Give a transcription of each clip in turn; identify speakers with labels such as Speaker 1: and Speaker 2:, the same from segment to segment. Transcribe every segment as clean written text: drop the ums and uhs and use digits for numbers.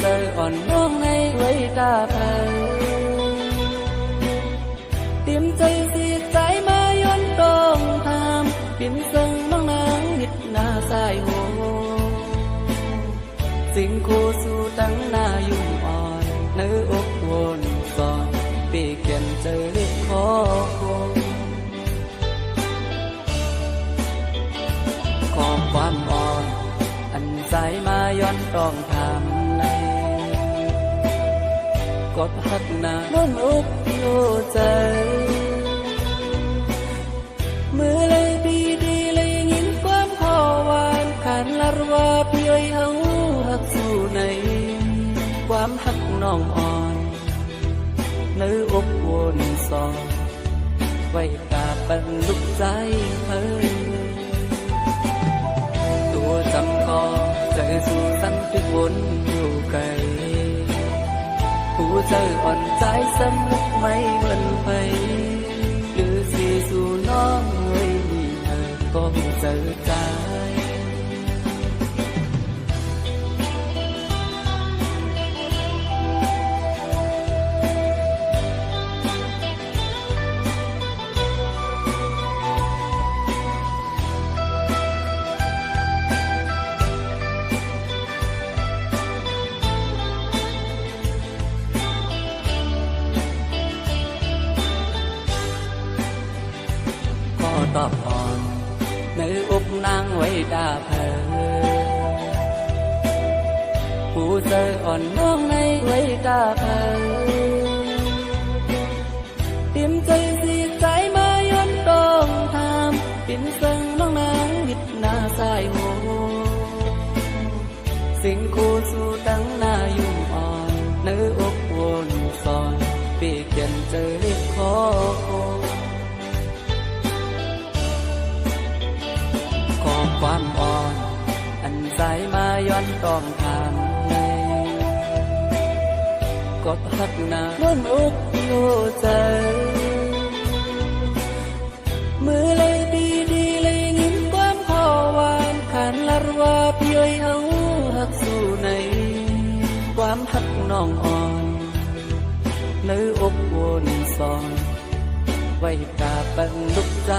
Speaker 1: giờ còn nương ngay với ta thờ tìm thấy gì trái mà yon đông tham biến sân nắng nắng nhịp na sai hồสิ่งคู่สู่ตั้งหน้ายุ่งอ่อนเนื้ออกวนสอนปีเขียนเจอเล็กขอขอความอ่อนอันใจมาย้อนต้องทำในกดหักหน้าล้นอกอยู่ใจมือเลยดีดีเลยยินความขอหวานขันลารวาเพียเฮาหักสู่ในความหักน้องอ่อนเนื้ออกวนสอนไว้ตาเป็นลูกใจเฮ้ยตัวจำคอใจสู่สันติวนอยู่ไกลผู้เจออ่อนใจสำนึกไม่เหมือนไปหรือสีสู่น้องเฮ้ยนี่เธอก็เจอใจตอบอ่อนในอกนางไว้ดาเพอผู้เจออ่อนน้องในไว้ดาเพอเตรียมใจสีใจมาย้อนต้องทำเป็นเสิงน้องนางมิดหน้าสายโหสิ่งคู่สู่ตั้งหน้ายุ่งอ่อนเนื้ออกวนสอนปีเขียนเจอเล็กขอความอ่อนอันใจมาย้อนต้องทำในกดหักหน้าล้นอกอยู่ใจมือเลยดีดีเลยยินความขอหวานขันลารวาเพียเฮาหักสู่ในความหักน้องอ่อนเนื้ออกวนสอนไว้ตาเป็นลูกใจ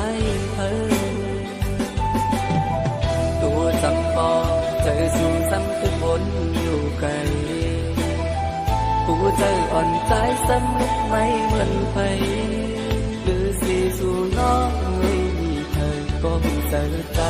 Speaker 1: เธอตัวจำปอเจอสู่ซ้ำทุกคนอยู่ไกลผู้เจออ่อนใจสำนึกไม่เหมือนไปหรือสีสู่น้องเฮ้ยนี่เธอก็เจอใจ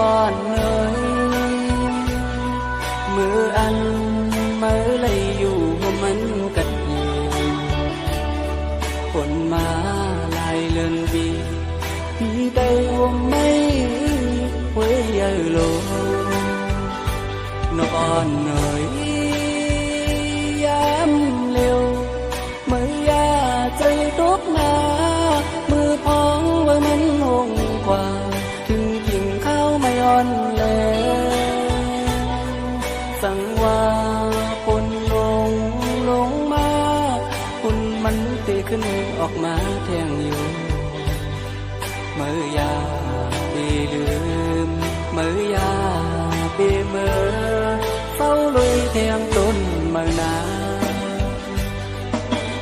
Speaker 1: ก่อนเลยมืออันมือเลยอยู่มันกัดเย็นคนมาลายเลื่อนบีพี่ได้ว่าไม่ไว้ยาโลนก่อนเลยยามเร็วมือยาใจทุกนามือพองไว้มันหงกว่าอ่อนแลสั่งว่าคนลงมาคุณมันตีขึ้นออกมาแทงอยู่เมื่อยาปีลืมเมื่อยาปีเมื่อเฝ้าลุยแทงต้นเมื่อนา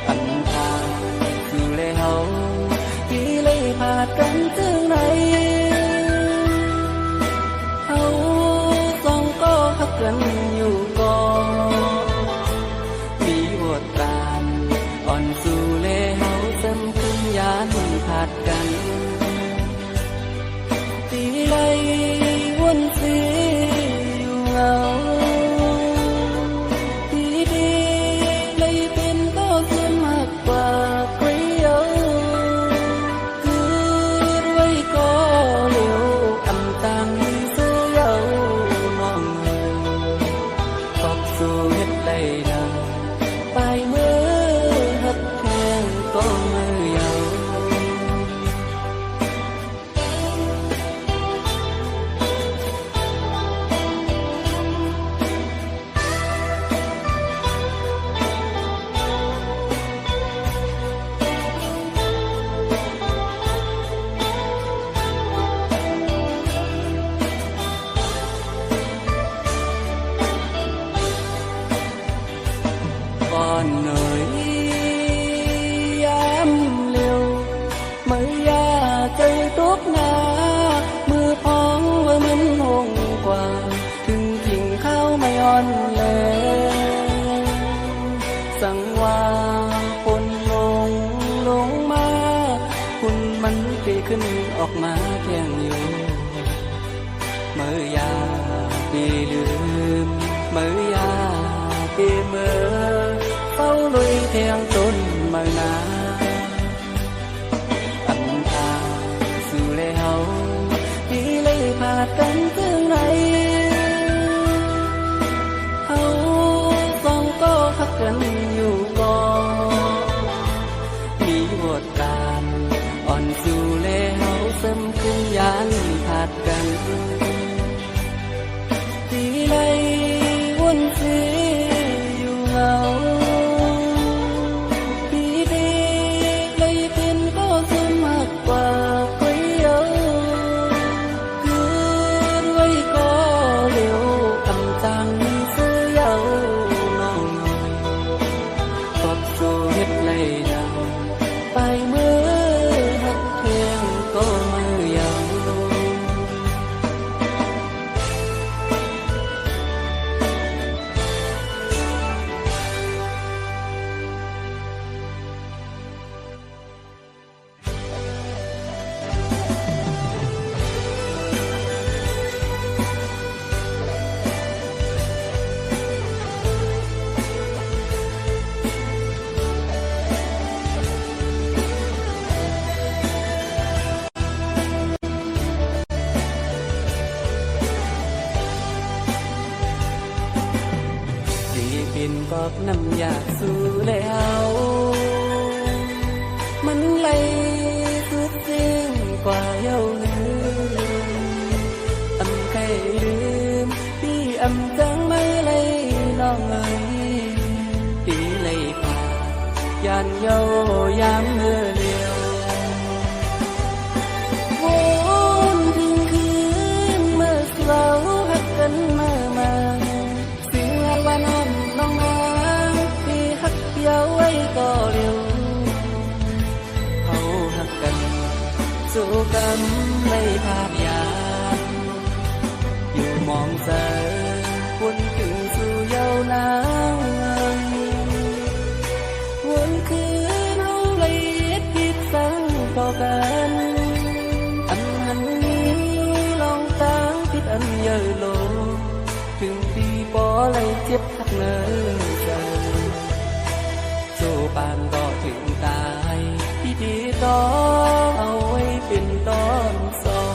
Speaker 1: อันทางคือเลยเฮาที่เลยพากันถึงไหนเฮา ดกันถึงไหนเฮาสองก็ฮักกันอยู่ก่อนมีบทการอ่อนสู่แลเฮาเสริมขึ้นยานขาดกันทีไรวนซื้ออยู่เหงาปีดีเลยเป็นก็สมักกว่าก๋วยเตี๋ยวคืนไว้ก็เร็วกำจังซื้อเยาน้องน้อยกอบสู่เฮ็ดไรดังไปมือหักเพียงก็มือยังเป็นกอกน้ำยาสู่แล้วมันไหลสุดสิ่งกว่าเย้าลืมอำใครลืมพี่อำจังไม่เลยน้องเอ๋ยปีเลยผ่ายานเย้ายามเมื่อเดียววนถึงคืนเมื่อเราหักกันมาสิ่งว่าน้องน้องนาพี่หักเดียวไว้ก็เร็วเขาหักกันสู้กันไม่พาดยานอยู่มองเจอวนถึงสู่เยาวนานวนคืนเอาเลยคิดสั่งต่อกันอันนั้นนี้ลองตั้งผิดอันเยอะโลถึงปีปอเลยเจ็บทักเนิ่นใจโจปานต่อถึงตายพี่ดีต้องเอาไว้เป็นตอนสอง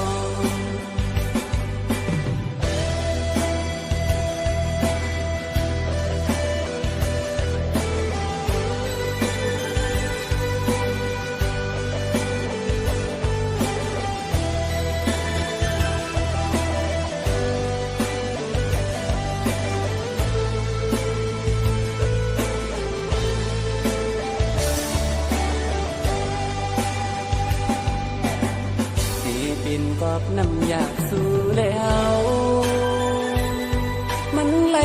Speaker 1: เป็นกอบน้ำอยากสู่แล้วมันไหล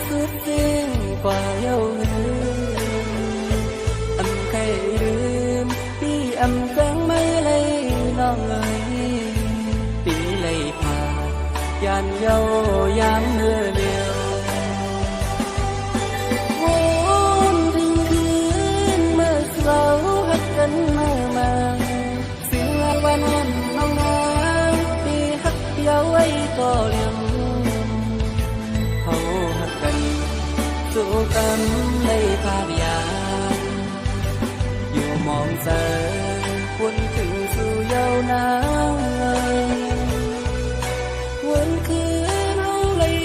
Speaker 1: สุดสิ่งกว่าเย้าลืมอำใครลืมพี่อำจังไม่เลยน้องเอ๋ยปีเลยผ่ายานเย้ายามเมื่อเดียววนถึงคืนเมื่อเราหักกันมาสิ่งว่าน้องน้องนาพี่หักเดียวไว้ก็เร็วเขาหักกันสู้กันไม่พาดยานอยู่มองเจอวนถึงสู่เยาวนานวนคืนเอาเลย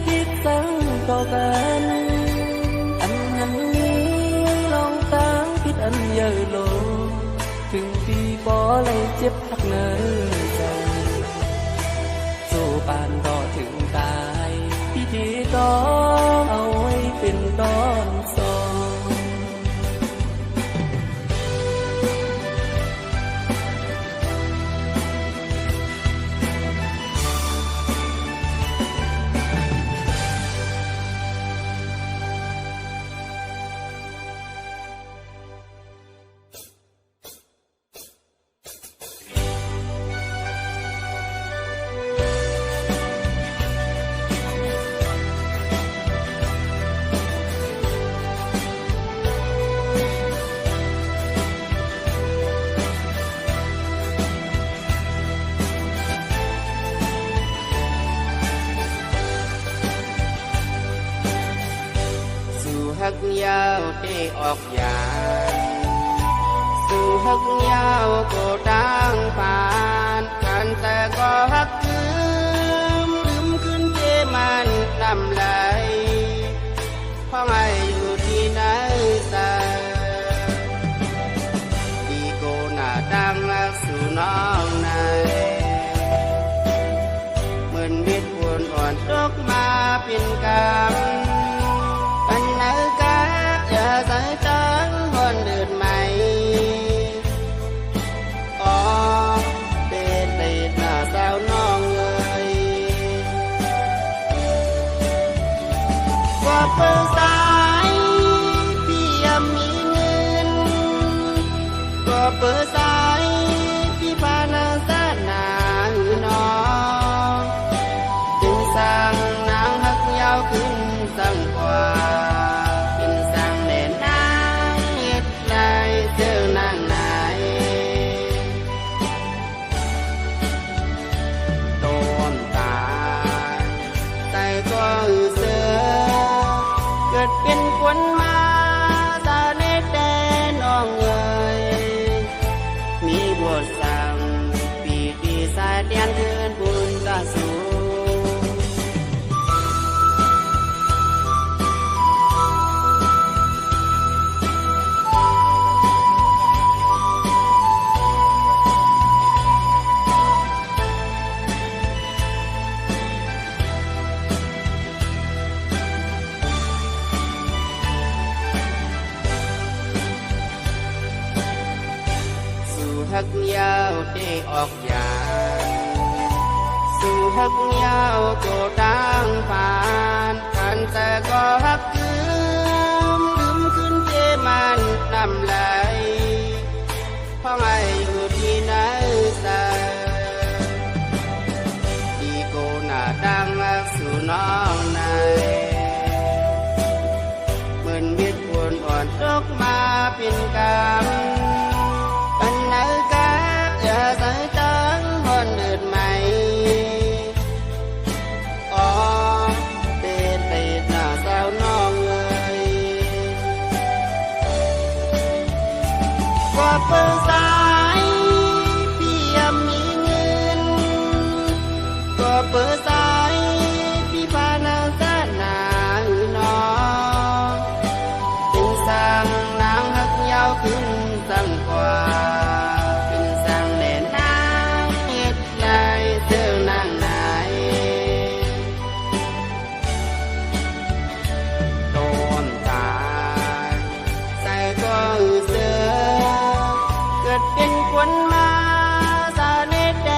Speaker 1: คิดสั่งต่อกันอันนั้นนี้ลองตั้งผิดอันเยอะโลถึงปีปอเลยเจ็บทักเนิ่นใจโซปานต่อถึงตายพี่ดีต้องเอาไว้เป็นตอนสอง
Speaker 2: ฮักยาวที่ออกยานสู่ฮักยาวก็ดังผ่านกันแต่ก็ฮักคือ เปิดสายพี่ยังมีเงินก็เปิดสายพี่พานาสานาหือนอจึงสั่งนางหักยาวขึ้นสั่งกว่าขึ้นสั่งแด่นางเฮ็ดไรเจอนางไหนต้นตายใจก็เสือเกิดเป็นคนมาตาเน็ดแดนน้องเอ๋ยมีบทสั่งปีปีสายเตียนเทินบุญตาสูหักยาวได้ออกยานสู่หักยาวโกดังผ่านกันแต่ก็หักลืมขึ้นเจมันนำไหลเพราะไงอยู่ที่ไหนสายที่โกหน้าดังหักสู่น้องในเหมือนเม็ดฝนอ่อนตกมาเป็นกำเปิดสายพี่ยังมีเงินก็เปิดสายพี่พานาสานาหือนอจึงสั่งนางหักยาวขึ้นสั่งกว่าขึ้นสั่งแด่นางเฮ็ดไรเจอนางไหนต้นตายใจก็เสือเกิดเป็นคนมาสาเนตแด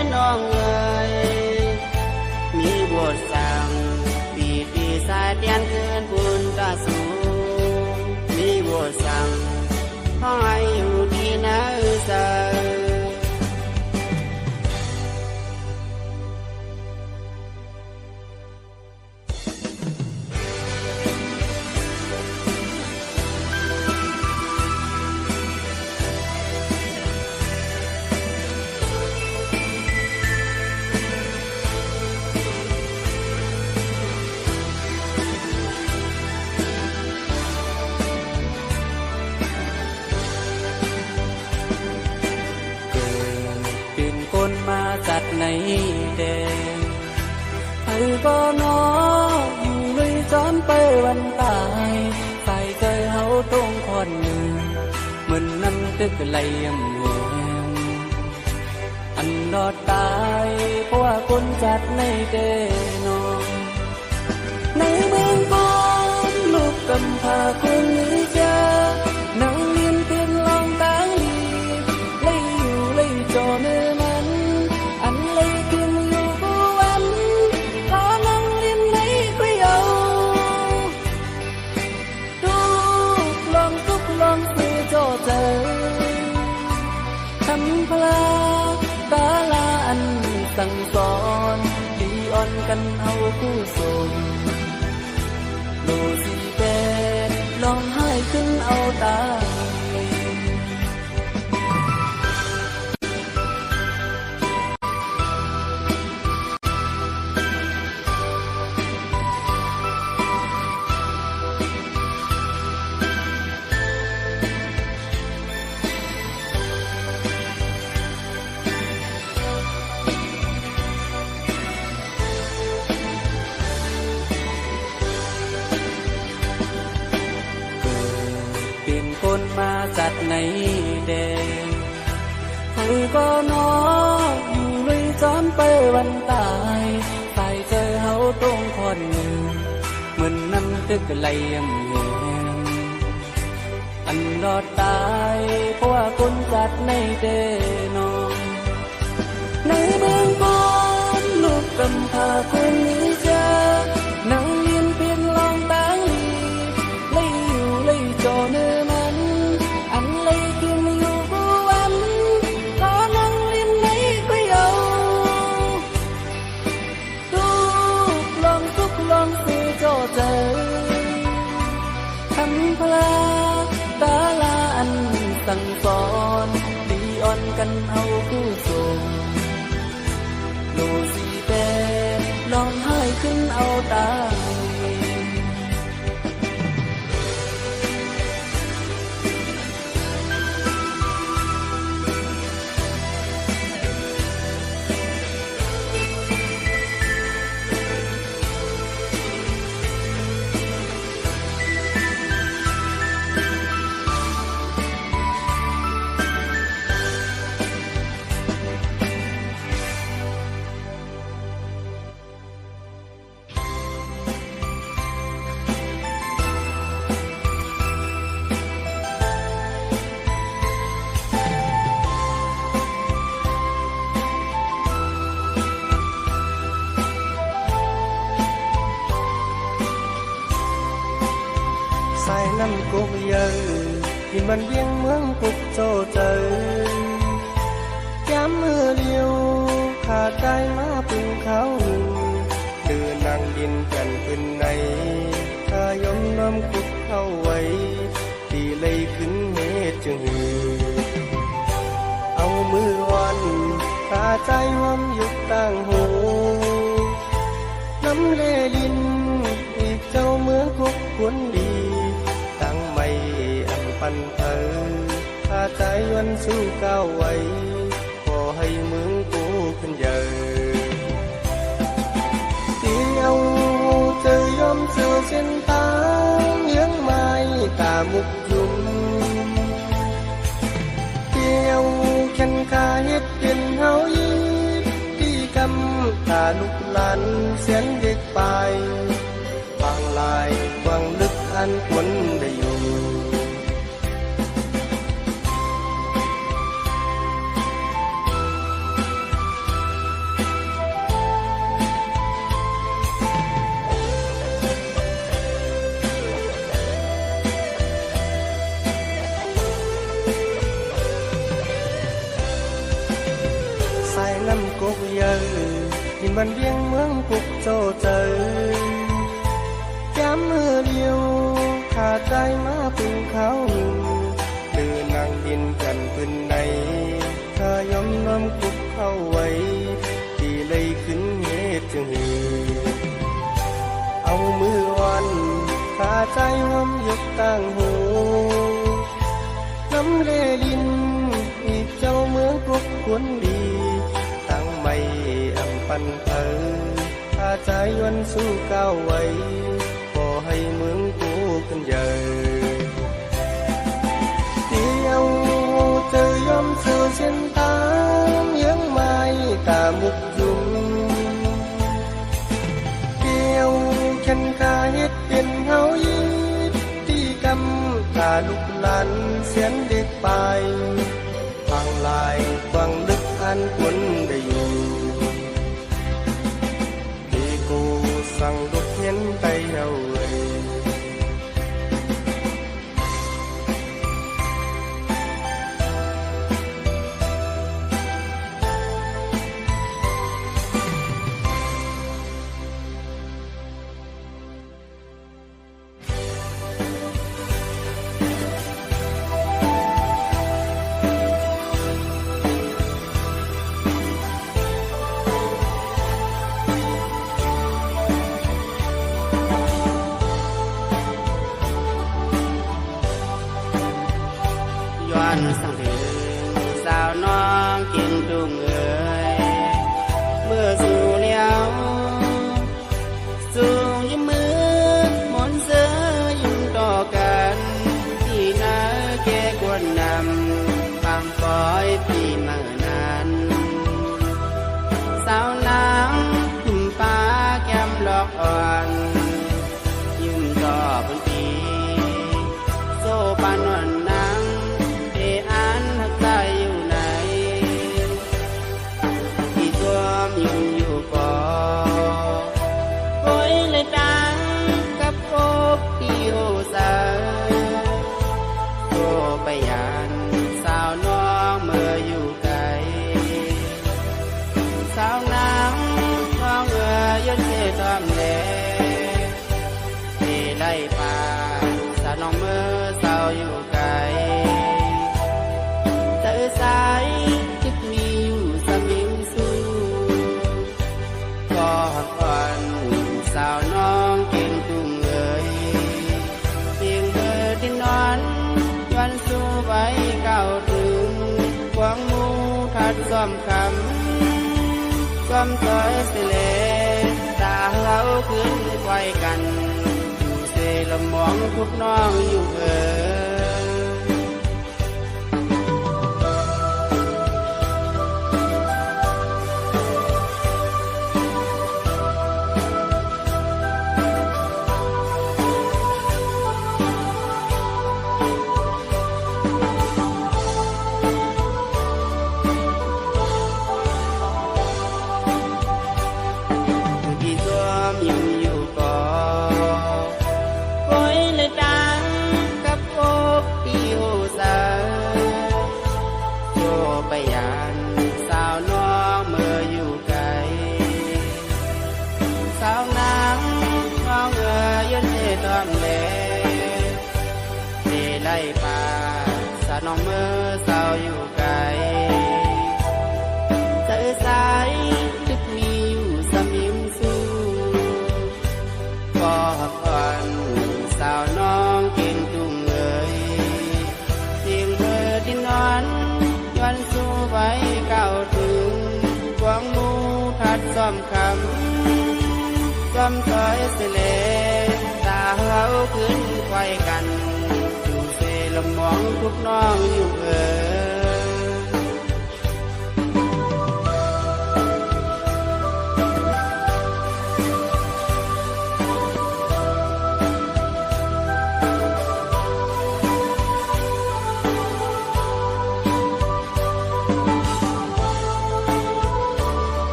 Speaker 2: นน้องเอ๋ยมีบทสั่งปีปีสายเตียนเกินบุญตาสูมีบทสั่งห้อยอยู่ที่ไหนสาย
Speaker 1: คนมาจัดในแดงใครก็นออยู่เลยจอนไปวันตายใส่ใจเฮาตรงคนหนึ่งเหมือนน้ำตึกไหลยำแหงอันรอดตายเพราะว่าคนจัดในแดงนอนในเมืองก่อนลูกกำพาคนนี้เจอนั่งเรียนเพียงลองตางลีเลยอยู่เลยจอเนื้อพลาตาลาอันสั่งสอนดีอ่อนกันเอาผู้ส่งโลสีแดดลองให้ขึ้นเอาตาคนมาจัดในแดงใครก็นออยู่เลยจอนไปวันตายใส่ใจเฮาตรงคนหนึ่งเหมือนน้ำตึกไหลยำแหงอันรอดตายเพราะว่าคนจัดในแดงนอนในเมืองก่อนลูกกำพาคนนี้เจอนั่งเรียนเพียงลองตาง
Speaker 3: năm cuộc giờ thì mình viên mướn cuộc trô trời chám mưa liêuขาใจมาปึงเขาเดินนางดินกันขึ้นในถ้ายอมน้อมคุกเข้าไว้ที่เลยขึ้นเมฆจึงหือเอามือวันขาใจหอมยุบต่างหูน้ำเลลินอีกเจ้าเมืองคุกควรดีตั้งไม่อันปันเธอขาใจวันสู้ก้าวไว้ขอให้เมืองกูขึ้นใหญ่เดียวเจอยอมเจอเส้นทางเลี้ยงไม้ตามุกยุ่มเดียวแค่นขาเฮ็ดเป็นเฮายีที่กำตาลุกลันเสียนเด็กไปวางลายวางลึกอันควรได้อยู่năm cuộc giờ thì mình viên mướn cuộc trô trời chám mưa liêuขาใจมาปึงเขาเดินนางดินกันขึ้นในถ้ายอมน้อมคุกเข้าไว้ที่เลยขึ้นเมฆจึงหือเอามือวันขาใจหอมยกต่างหูน้ำเลลินอีกเจ้าเมืองคุกควรดีไม่อังปันเธอถ้าใจวันสู้ก้าวไว้ขอให้เมืองกูขึ้นใหญ่เดียวเจอยอมเสือเส้นทางเลี้ยงไม้ตามุกยุ่มเดียวแค่นขาเฮ็ดเป็นเฮายีที่กำตาลุกลันเสียนเด็กไปฟังลายฟังลึกอันควรได้อยู่ที่กูสั่งดุกเห็นไปเอาไว้
Speaker 2: สั่งถึงสาวน้องกินจุงเอ๋ยเมื่อสู่เลี้ยวสู่ยิ้มมือมนเสือยิ้มต่อกันที่นาแก่กวนนำปังปอยพี่เมื่อนั้นสาวนางยิ้มป้าแก้มหลอกอ่อนยิ้มต่อบนปีโซปานวลสาวน้องเมื่ออยู่ไกลสาวน้ำน้องย้อนเชื่อทำแลที่ไล่ป่าสาวน้องเมื่อสาวอยู่ไกลเธอสายจึกมีอยู่สมิงสู้ก็ก่อนสาวน้องเก่งจุงเอ๋ยเพียงเธอที่นอนวันสู้ไว้เก่าถึงหวังมูทัดซ้อมคำซ้อมต่อยเสลตาเราขึ้นไว้กันอยู่เสละมองทุกน้องอยู่ยิ้มอยู่ก่อโอยเลยตา ป่าสาน้องเมื่อเศร้าอยู่ไกลเจอสายทึกมีอยู่สมิมสู้ก็ก่อนสาวน้องเก่งจุงเอ่ยเสียงเธอที่นอนย้อนสู้ไว้ก้าวถึงหวังมูทัดซ้อมคำซ้อมถอยเสลตาเฮาขึ้นไฟกันดูเสลมองทุกน้องอยู่เอ่ย